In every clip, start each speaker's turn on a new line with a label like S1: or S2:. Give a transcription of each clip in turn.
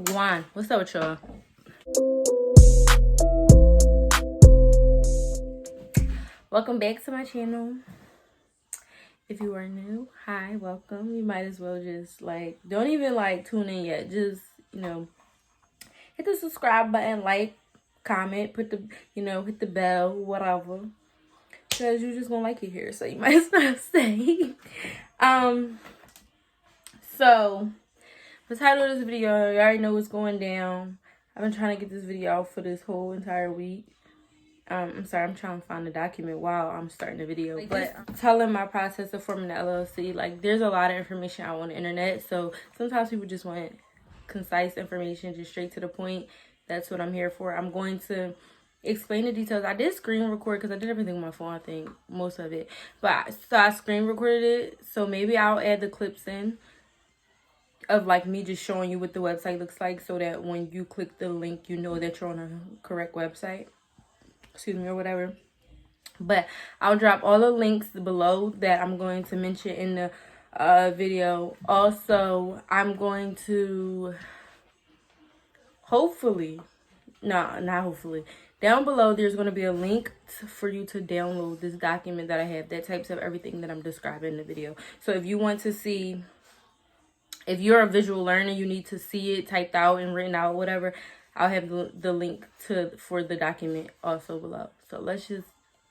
S1: Wagwan. What's up with y'all? Welcome back to my channel. If you are new, hi, welcome. You might as well just don't even tune in yet. Just, hit the subscribe button, comment, hit the bell, whatever. Because you just won't like it here, so you might as well stay. So the title of this video, you already know what's going down. I've been trying to get this video out for this whole entire week. I'm sorry, I'm trying to find the document while I'm starting the video. But telling my process of forming the LLC, there's a lot of information out on the internet. So sometimes people just want concise information, just straight to the point. That's what I'm here for. I'm going to explain the details. I did screen record because I did everything on my phone, I think, most of it. But so I screen recorded it. So maybe I'll add the clips in of me just showing you what the website looks like, so that when you click the link, you know that you're on a correct website. Excuse me, or whatever. But I'll drop all the links below that I'm going to mention in the video. Also, I'm going to down below there's going to be a link for you to download this document that I have that types of everything that I'm describing in the video. So if you want to see, if you're a visual learner, you need to see it typed out and written out, whatever, I'll have the link for the document also below. So let's just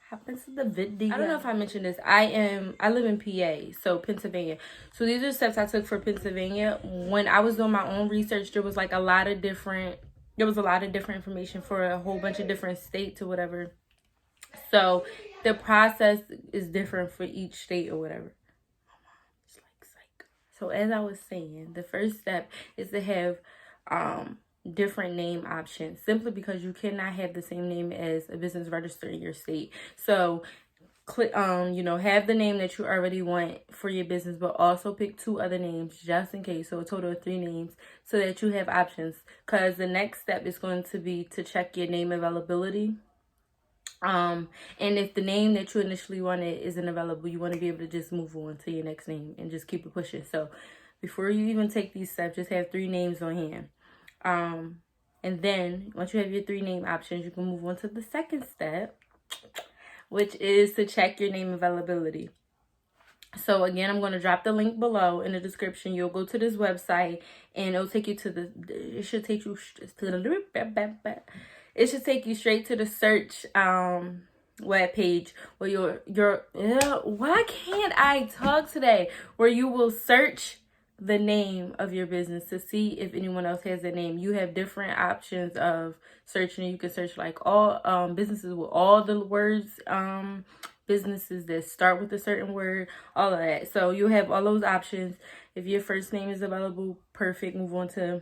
S1: hop into the video. I don't know if I mentioned this. I live in PA, so Pennsylvania. So these are steps I took for Pennsylvania. When I was doing my own research, there was a lot of different information for a whole bunch of different states or whatever. So the process is different for each state or whatever. So as I was saying, the first step is to have different name options, simply because you cannot have the same name as a business registered in your state. So click have the name that you already want for your business, but also pick 2 other names just in case, so a total of 3 names, so that you have options. Because the next step is going to be to check your name availability. And if the name that you initially wanted isn't available, you want to be able to just move on to your next name and just keep it pushing. So before you even take these steps, just have 3 names on hand. And then once you have your 3 name options, you can move on to the second step, which is to check your name availability. So again, I'm going to drop the link below in the description. You'll go to this website and it'll take you to it should take you straight to the search web page where why can't I talk today? Where you will search the name of your business to see if anyone else has the name. You have different options of searching. You can search all businesses with all the words, businesses that start with a certain word, all of that. So you have all those options. If your first name is available, perfect, move on to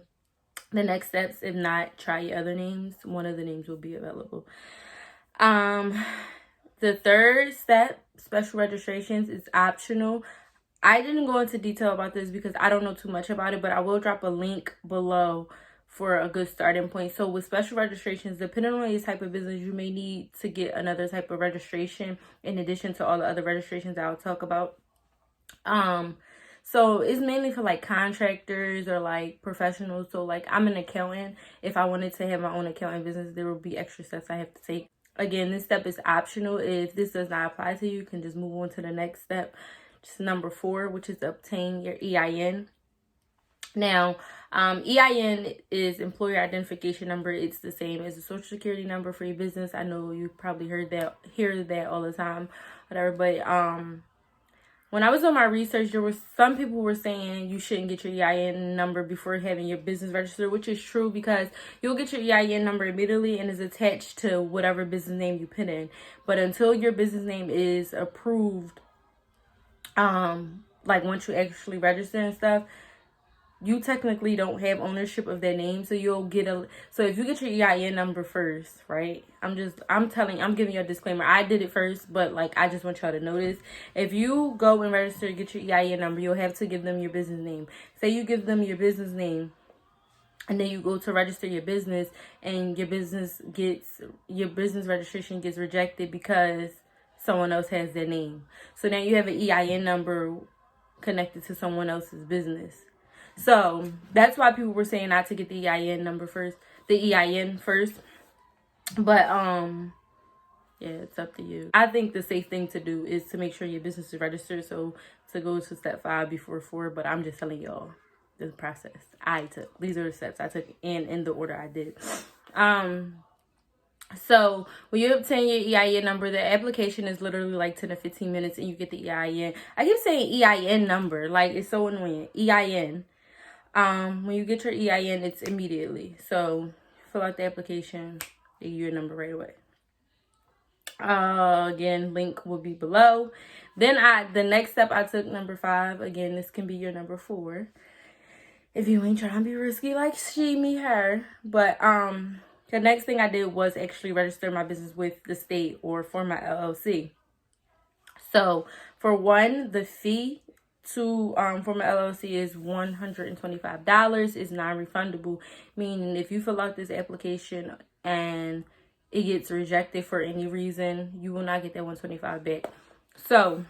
S1: the next steps. If not, try your other names. One of the names will be available. The third step, special registrations, is optional. I didn't go into detail about this because I don't know too much about it, but I will drop a link below for a good starting point. So with special registrations, depending on your type of business, you may need to get another type of registration in addition to all the other registrations I'll talk about. So it's mainly for contractors or professionals. So I'm an accountant. If I wanted to have my own accounting business, there will be extra steps I have to take. Again, this step is optional. If this does not apply to you, you can just move on to the next step. Just number 4, which is to obtain your EIN. Now, EIN is employer identification number. It's the same as a social security number for your business. I know you probably hear that all the time, whatever. But when I was doing my research, there was some people were saying you shouldn't get your EIN number before having your business registered, which is true, because you'll get your EIN number immediately and is attached to whatever business name you put in. But until your business name is approved, once you actually register and stuff, you technically don't have ownership of that name. So you'll get so if you get your EIN number first, right? I'm giving you a disclaimer. I did it first, but I just want y'all to know this. If you go and register, get your EIN number, you'll have to give them your business name. Say you give them your business name, and then you go to register your business, and your business registration gets rejected because someone else has their name. So now you have an EIN number connected to someone else's business. So that's why people were saying not to get the EIN first. But yeah, it's up to you. I think the safe thing to do is to make sure your business is registered. So to go to step 5 before 4, but I'm just telling y'all the process I took. These are the steps I took and in the order I did. So when you obtain your EIN number, the application is literally like 10 to 15 minutes and you get the EIN. I keep saying EIN number, like it's so annoying. EIN. When you get your EIN, it's immediately. So fill out the application, they give you your number right away. Again, link will be below. Then the next step I took, number 5. Again, this can be your number 4 if you ain't trying to be risky like she, me, her. But the next thing I did was actually register my business with the state or for my LLC. So for one, the fee to for my LLC is $125. It's non-refundable, meaning if you fill out this application and it gets rejected for any reason, you will not get that $125 back. So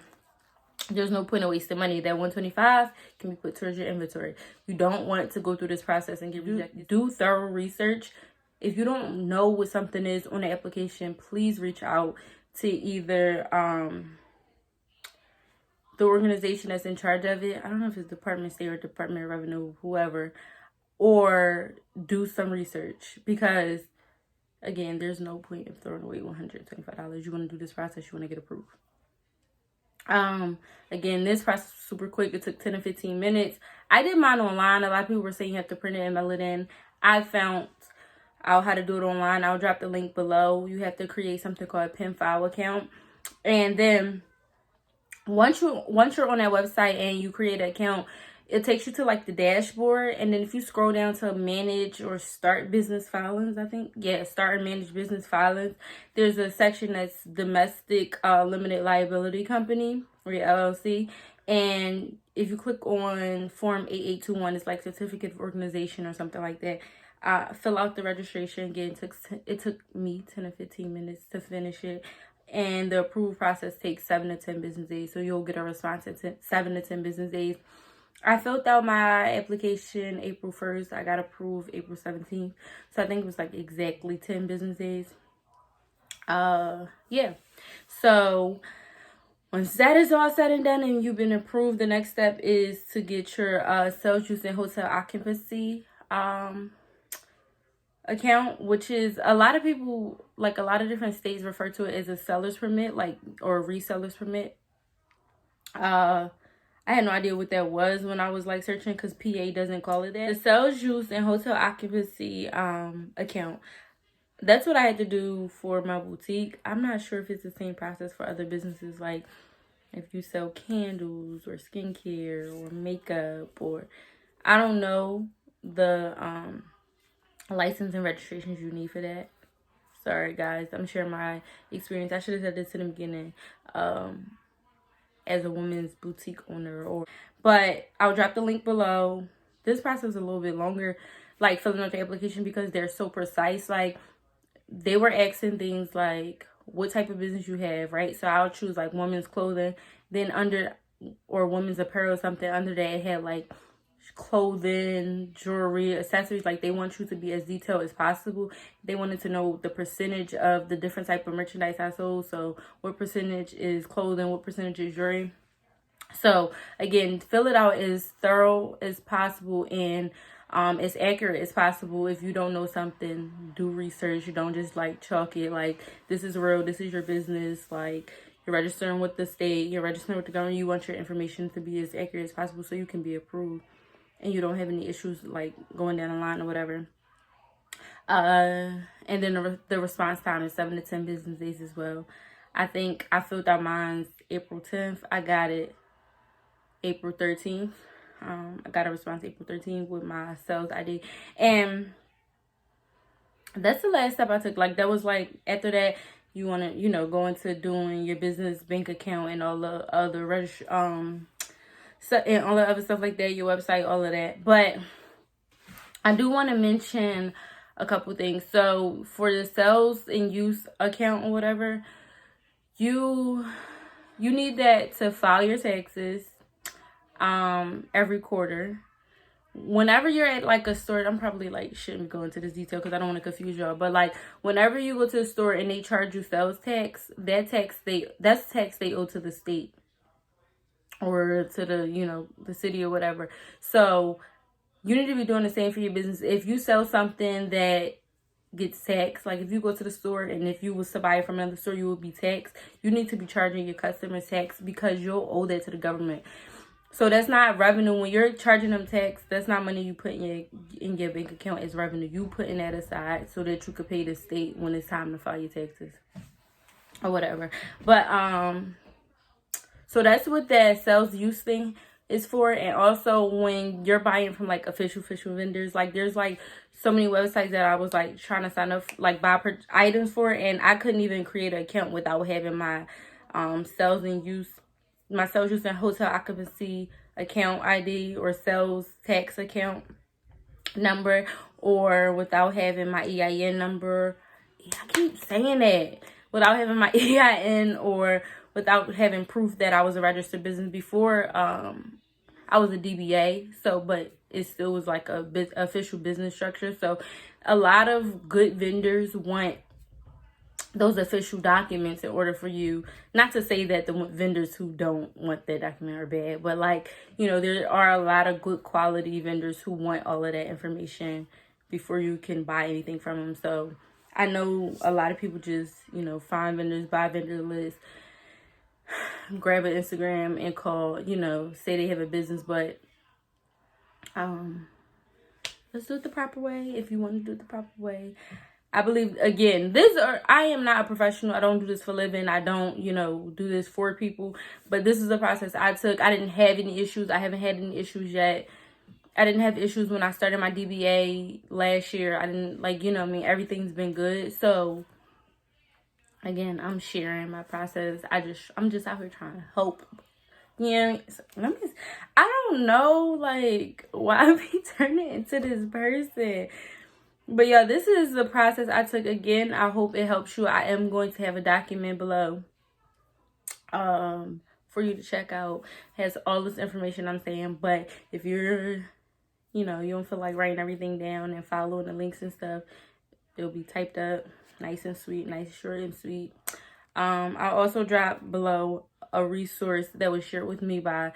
S1: there's no point in wasting money. That $125 can be put towards your inventory. You don't want to go through this process and get rejected. Do thorough research. If you don't know what something is on the application, please reach out to either the organization that's in charge of it. I don't know if it's Department of State or Department of Revenue, whoever, or do some research, because again, there's no point in throwing away $125. You want to do this process, you want to get approved. Again, this process was super quick. It took 10 to 15 minutes. I did mine online. A lot of people were saying you have to print it and mail it in. I found out how to do it online. I'll drop the link below. You have to create something called a pin file account. And then once you're on that website and you create an account, it takes you to like the dashboard. And then if you scroll down to manage or start business filings, I think, yeah, start and manage business filings, there's a section that's domestic limited liability company or your LLC. And if you click on form 8821, it's like certificate of organization or something like that. Fill out the registration. Again, it took me 10 to 15 minutes to finish it. And the approval process takes 7 to 10 business days. So you'll get a response in 7 to 10 business days. I filled out my application April 1st. I got approved April 17th. So I think it was like exactly 10 business days. Yeah. So once that is all said and done and you've been approved, the next step is to get your sales use and hotel occupancy account, which is a lot of people, like a lot of different states refer to it as a seller's permit, like, or a reseller's permit. I had no idea what that was when I was like searching, because PA doesn't call it that. The sales use and hotel occupancy account. That's what I had to do for my boutique. I'm not sure if it's the same process for other businesses, like if you sell candles or skincare or makeup, or I don't know the license and registrations you need for that. Sorry guys, I'm sharing my experience. I should have said this in the beginning. As a woman's boutique owner, but I'll drop the link below. This process is a little bit longer, like filling out the application, because they're so precise. Like they were asking things like what type of business you have, right? So I'll choose like women's clothing, then under, or women's apparel, something under that it had like clothing, jewelry, accessories. Like they want you to be as detailed as possible. They wanted to know the percentage of the different type of merchandise I sold. So what percentage is clothing, what percentage is jewelry. So again, fill it out as thorough as possible and as accurate as possible. If you don't know something, do research. You don't just like chalk it like this is real, this is your business. Like you're registering with the state, you're registering with the government. You want your information to be as accurate as possible so you can be approved and you don't have any issues like going down the line or whatever. And then the response time is 7 to 10 business days as well. I think I filled out mine April 10th. I got it April 13th. I got a response April 13th with my sales ID. And that's the last step I took. Like that was like, after that, you want to, you know, go into doing your business bank account and all the other so, and all the other stuff like that, your website, all of that. But I do want to mention a couple things. So for the sales and use account or whatever, you need that to file your taxes every quarter. whenever you're at like a store, I'm probably like shouldn't go into this detail because I don't want to confuse y'all, but like whenever you go to the store and they charge you sales tax, that's tax they owe to the state or to the, you know, the city or whatever. So you need to be doing the same for your business. If you sell something that gets taxed, like if you go to the store and if you was to buy it from another store, you will be taxed. You need to be charging your customers tax because you'll owe that to the government. So that's not revenue. When you're charging them tax, that's not money you put in your bank account as revenue. You putting that aside so that you could pay the state when it's time to file your taxes or whatever. But so that's what that sales use thing is for. And also when you're buying from like official vendors, like there's like so many websites that I was like trying to sign up, like buy items for, and I couldn't even create an account without having my sales use and hotel occupancy account ID or sales tax account number, or without having my EIN number. I keep saying that. Without having my EIN, or without having proof that I was a registered business before. I was a DBA, so but it still was like a official business structure. So a lot of good vendors want those official documents in order for you, not to say that the vendors who don't want that document are bad, but like, you know, there are a lot of good quality vendors who want all of that information before you can buy anything from them. So I know a lot of people just, you know, find vendors, buy vendor lists, grab an Instagram and call, you know, say they have a business, but let's do it the proper way. If you want to do it the proper way, I believe, again, I am not a professional. I don't do this for a living. I don't, you know, do this for people. But this is a process I took. I didn't have any issues. I haven't had any issues yet. I didn't have issues when I started my DBA last year. I didn't, like, you know, I mean, everything's been good. So, again, I'm sharing my process. I'm just out here trying to help. Yeah, I don't know, like, why I be turning into this person. But yeah, this is the process I took. Again, I hope it helps you. I am going to have a document below for you to check out. It has all this information I'm saying. But if you're, you know, you don't feel like writing everything down and following the links and stuff, it'll be typed up nice and sweet, nice, short and sweet. I'll also drop below a resource that was shared with me by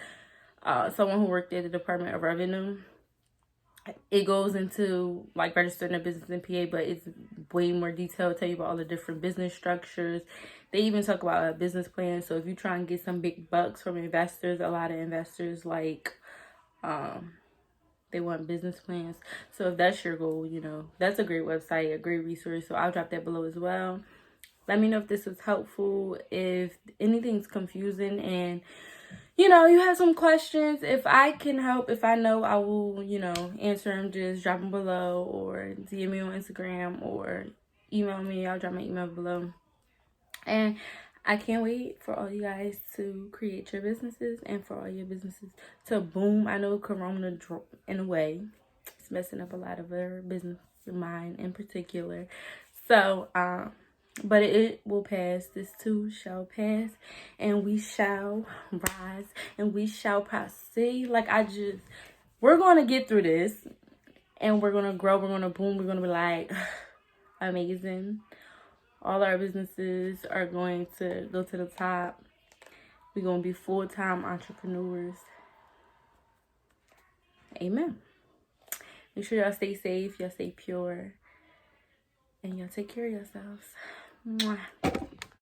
S1: someone who worked at the Department of Revenue. It goes into like registering a business in PA, but it's way more detailed. Tell you about all the different business structures. They even talk about a business plan. So if you try and get some big bucks from investors, a lot of investors like they want business plans. So if that's your goal, you know, that's a great website, a great resource. So I'll drop that below as well. Let me know if this was helpful, if anything's confusing, and you know, you have some questions. If I can help, if I know, I will, you know, answer them. Just drop them below, or DM me on Instagram, or email me. I'll drop my email below. And I can't wait for all you guys to create your businesses and for all your businesses to boom. I know Corona, in a way, it's messing up a lot of our business, mine in particular. So, but it will pass. This too shall pass, and we shall rise, and we shall proceed. Like we're going to get through this, and we're going to grow. We're going to boom. We're going to be like amazing. All our businesses are going to go to the top. We're going to be full-time entrepreneurs. Amen. Make sure y'all stay safe. Y'all stay pure. And y'all take care of yourselves. Mwah.